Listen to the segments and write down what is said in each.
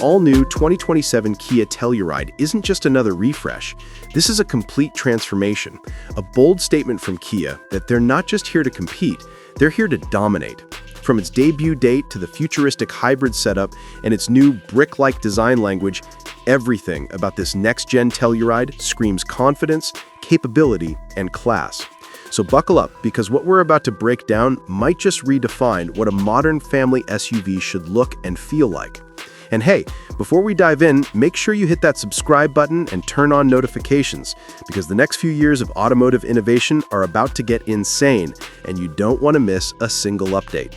all-new 2027 Kia Telluride isn't just another refresh. This is a complete transformation, a bold statement from Kia that they're not just here to compete, they're here to dominate. From its debut date to the futuristic hybrid setup and its new brick-like design language, everything about this next-gen Telluride screams confidence, capability, and class. So buckle up, because what we're about to break down might just redefine what a modern family SUV should look and feel like. And hey, before we dive in, make sure you hit that subscribe button and turn on notifications, because the next few years of automotive innovation are about to get insane, and you don't want to miss a single update.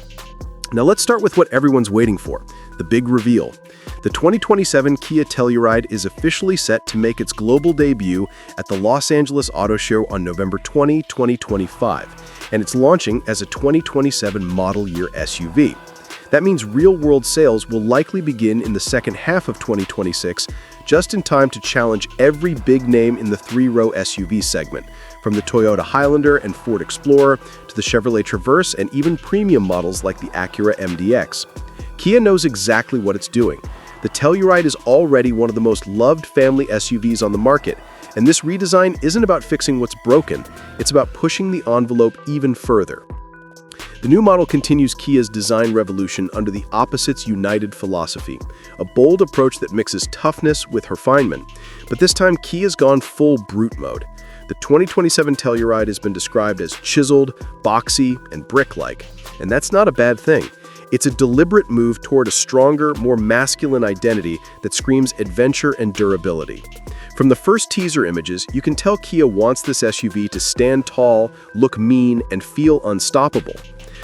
Now let's start with what everyone's waiting for, the big reveal. The 2027 Kia Telluride is officially set to make its global debut at the Los Angeles Auto Show on November 20, 2025, and it's launching as a 2027 model year SUV. That means real-world sales will likely begin in the second half of 2026, just in time to challenge every big name in the three-row SUV segment, from the Toyota Highlander and Ford Explorer to the Chevrolet Traverse and even premium models like the Acura MDX. Kia knows exactly what it's doing. The Telluride is already one of the most loved family SUVs on the market, and this redesign isn't about fixing what's broken, it's about pushing the envelope even further. The new model continues Kia's design revolution under the Opposites United philosophy, a bold approach that mixes toughness with refinement. But this time, Kia's gone full brute mode. The 2027 Telluride has been described as chiseled, boxy, and brick-like, and that's not a bad thing. It's a deliberate move toward a stronger, more masculine identity that screams adventure and durability. From the first teaser images, you can tell Kia wants this SUV to stand tall, look mean, and feel unstoppable.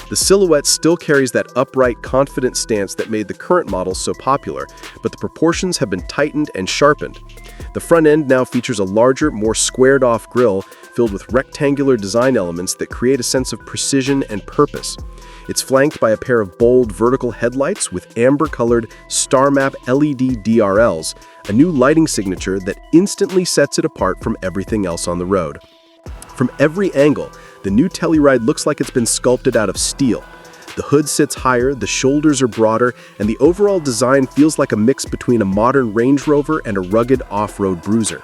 The silhouette still carries that upright, confident stance that made the current model so popular, but the proportions have been tightened and sharpened. The front end now features a larger, more squared-off grille filled with rectangular design elements that create a sense of precision and purpose. It's flanked by a pair of bold vertical headlights with amber-colored Star Map LED DRLs, a new lighting signature that instantly sets it apart from everything else on the road. From every angle, the new Telluride looks like it's been sculpted out of steel. The hood sits higher, the shoulders are broader, and the overall design feels like a mix between a modern Range Rover and a rugged off-road bruiser.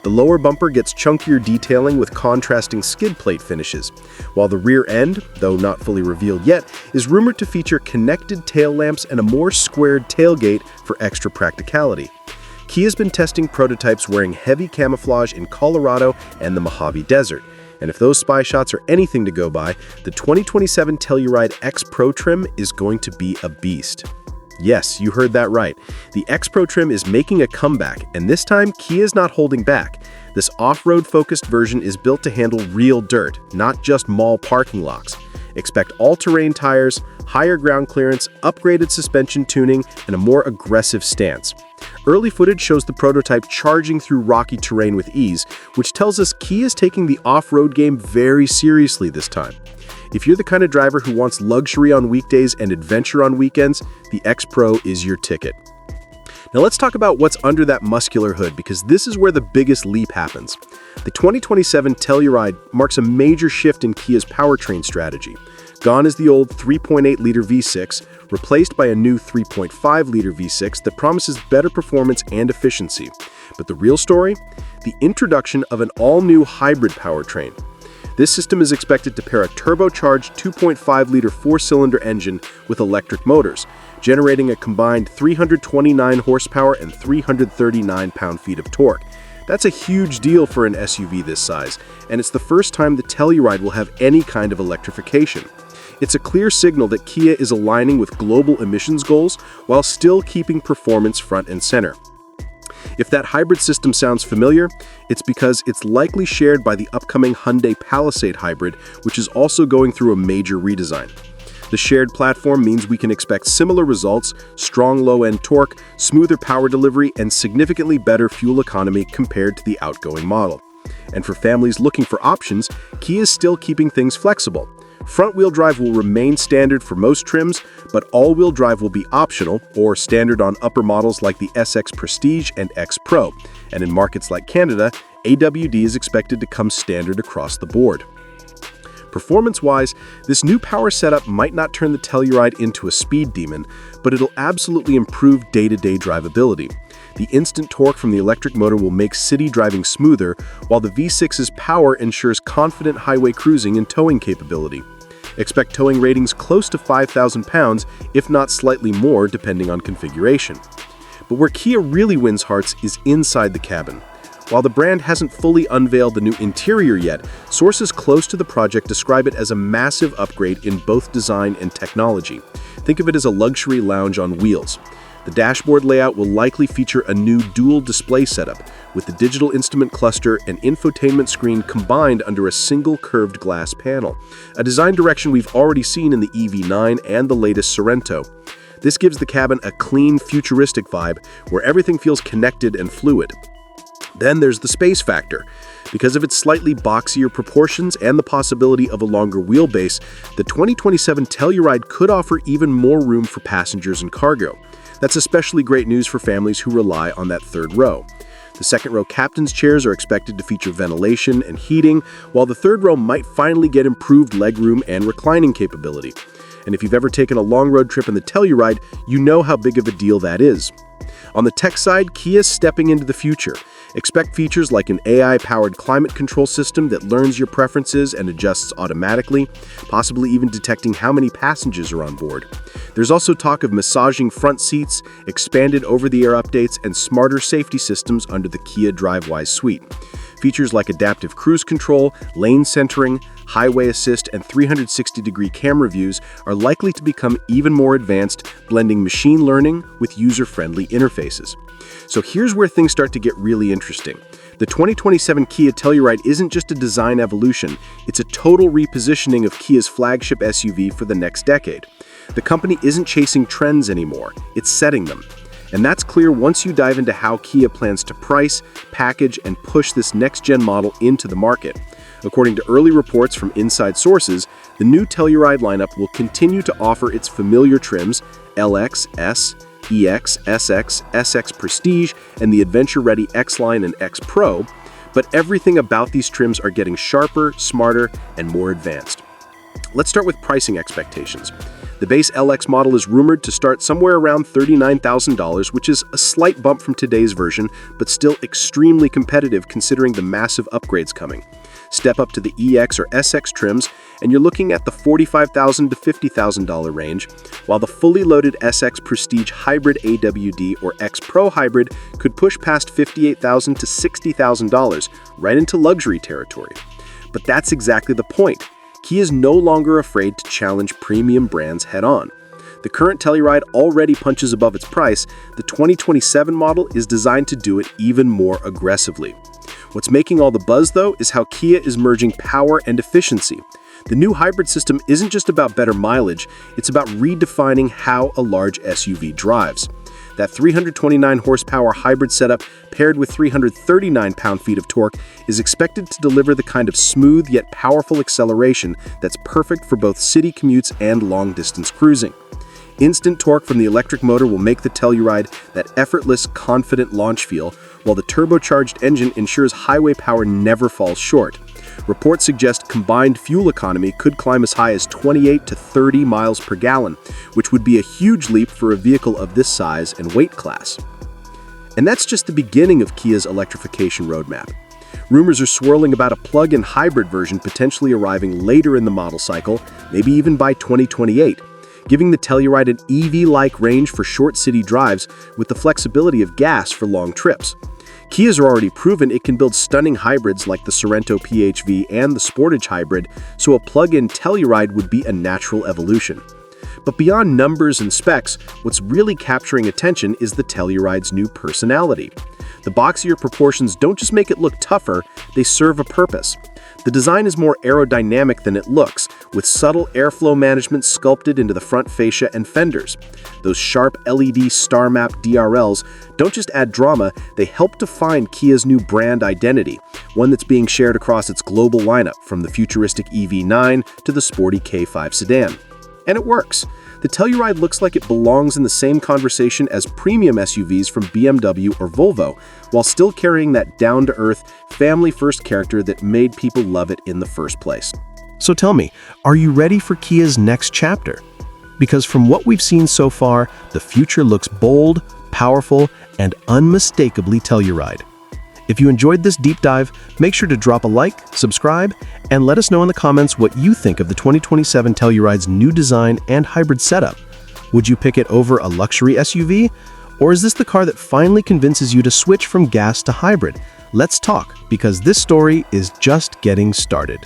The lower bumper gets chunkier detailing with contrasting skid plate finishes, while the rear end, though not fully revealed yet, is rumored to feature connected tail lamps and a more squared tailgate for extra practicality. Kia's been testing prototypes wearing heavy camouflage in Colorado and the Mojave Desert, and if those spy shots are anything to go by, the 2027 Telluride X Pro trim is going to be a beast. Yes, you heard that right. The X Pro trim is making a comeback, and this time Kia is not holding back. This off-road focused version is built to handle real dirt, not just mall parking lots. Expect all-terrain tires, higher ground clearance, upgraded suspension tuning, and a more aggressive stance. Early footage shows the prototype charging through rocky terrain with ease, which tells us Kia is taking the off-road game very seriously this time. If you're the kind of driver who wants luxury on weekdays and adventure on weekends, the X Pro is your ticket. Now let's talk about what's under that muscular hood, because this is where the biggest leap happens. The 2027 Telluride marks a major shift in Kia's powertrain strategy. Gone is the old 3.8-liter V6, replaced by a new 3.5-liter V6 that promises better performance and efficiency. But the real story? The introduction of an all-new hybrid powertrain. This system is expected to pair a turbocharged 2.5-liter four-cylinder engine with electric motors, generating a combined 329 horsepower and 339 pound-feet of torque. That's a huge deal for an SUV this size, and it's the first time the Telluride will have any kind of electrification. It's a clear signal that Kia is aligning with global emissions goals while still keeping performance front and center. If that hybrid system sounds familiar, it's because it's likely shared by the upcoming Hyundai Palisade hybrid, which is also going through a major redesign. The shared platform means we can expect similar results: strong low-end torque, smoother power delivery, and significantly better fuel economy compared to the outgoing model. And for families looking for options, Kia is still keeping things flexible. Front-wheel drive will remain standard for most trims, but all-wheel drive will be optional or standard on upper models like the SX Prestige and X Pro. And in markets like Canada, AWD is expected to come standard across the board. Performance-wise, this new power setup might not turn the Telluride into a speed demon, but it'll absolutely improve day-to-day drivability. The instant torque from the electric motor will make city driving smoother, while the V6's power ensures confident highway cruising and towing capability. Expect towing ratings close to 5,000 pounds, if not slightly more, depending on configuration. But where Kia really wins hearts is inside the cabin. While the brand hasn't fully unveiled the new interior yet, sources close to the project describe it as a massive upgrade in both design and technology. Think of it as a luxury lounge on wheels. The dashboard layout will likely feature a new dual display setup, with the digital instrument cluster and infotainment screen combined under a single curved glass panel, a design direction we've already seen in the EV9 and the latest Sorento. This gives the cabin a clean, futuristic vibe where everything feels connected and fluid. Then there's the space factor. Because of its slightly boxier proportions and the possibility of a longer wheelbase, the 2027 Telluride could offer even more room for passengers and cargo. That's especially great news for families who rely on that third row. The second row captain's chairs are expected to feature ventilation and heating, while the third row might finally get improved legroom and reclining capability. And if you've ever taken a long road trip in the Telluride, you know how big of a deal that is. On the tech side, Kia's stepping into the future. Expect features like an AI-powered climate control system that learns your preferences and adjusts automatically, possibly even detecting how many passengers are on board. There's also talk of massaging front seats, expanded over-the-air updates, and smarter safety systems under the Kia DriveWise suite. Features like adaptive cruise control, lane centering, highway assist, and 360-degree camera views are likely to become even more advanced, blending machine learning with user-friendly interfaces. So here's where things start to get really interesting. The 2027 Kia Telluride isn't just a design evolution, it's a total repositioning of Kia's flagship SUV for the next decade. The company isn't chasing trends anymore, it's setting them. And that's clear once you dive into how Kia plans to price, package, and push this next-gen model into the market. According to early reports from inside sources, the new Telluride lineup will continue to offer its familiar trims, LX, S, EX, SX, SX Prestige, and the adventure-ready X-Line and X Pro, but everything about these trims are getting sharper, smarter, and more advanced. Let's start with pricing expectations. The base LX model is rumored to start somewhere around $39,000, which is a slight bump from today's version, but still extremely competitive considering the massive upgrades coming. Step up to the EX or SX trims, and you're looking at the $45,000 to $50,000 range, while the fully loaded SX Prestige Hybrid AWD or X Pro Hybrid could push past $58,000 to $60,000, right into luxury territory. But that's exactly the point. Kia is no longer afraid to challenge premium brands head-on. The current Telluride already punches above its price. The 2027 model is designed to do it even more aggressively. What's making all the buzz, though, is how Kia is merging power and efficiency. The new hybrid system isn't just about better mileage, it's about redefining how a large SUV drives. That 329 horsepower hybrid setup paired with 339 pound-feet of torque is expected to deliver the kind of smooth yet powerful acceleration that's perfect for both city commutes and long-distance cruising. Instant torque from the electric motor will make the Telluride that effortless, confident launch feel, while the turbocharged engine ensures highway power never falls short. Reports suggest combined fuel economy could climb as high as 28 to 30 miles per gallon, which would be a huge leap for a vehicle of this size and weight class. And that's just the beginning of Kia's electrification roadmap. Rumors are swirling about a plug-in hybrid version potentially arriving later in the model cycle, maybe even by 2028, giving the Telluride an EV-like range for short city drives with the flexibility of gas for long trips. Kia's already proven it can build stunning hybrids like the Sorento PHV and the Sportage Hybrid, so a plug-in Telluride would be a natural evolution. But beyond numbers and specs, what's really capturing attention is the Telluride's new personality. The boxier proportions don't just make it look tougher, they serve a purpose. The design is more aerodynamic than it looks, with subtle airflow management sculpted into the front fascia and fenders. Those sharp LED star map DRLs don't just add drama, they help define Kia's new brand identity, one that's being shared across its global lineup, from the futuristic EV9 to the sporty K5 sedan. And it works. The Telluride looks like it belongs in the same conversation as premium SUVs from BMW or Volvo, while still carrying that down-to-earth, family-first character that made people love it in the first place. So tell me, are you ready for Kia's next chapter? Because from what we've seen so far, the future looks bold, powerful, and unmistakably Telluride. If you enjoyed this deep dive, make sure to drop a like, subscribe, and let us know in the comments what you think of the 2027 Telluride's new design and hybrid setup. Would you pick it over a luxury SUV? Or is this the car that finally convinces you to switch from gas to hybrid? Let's talk, because this story is just getting started.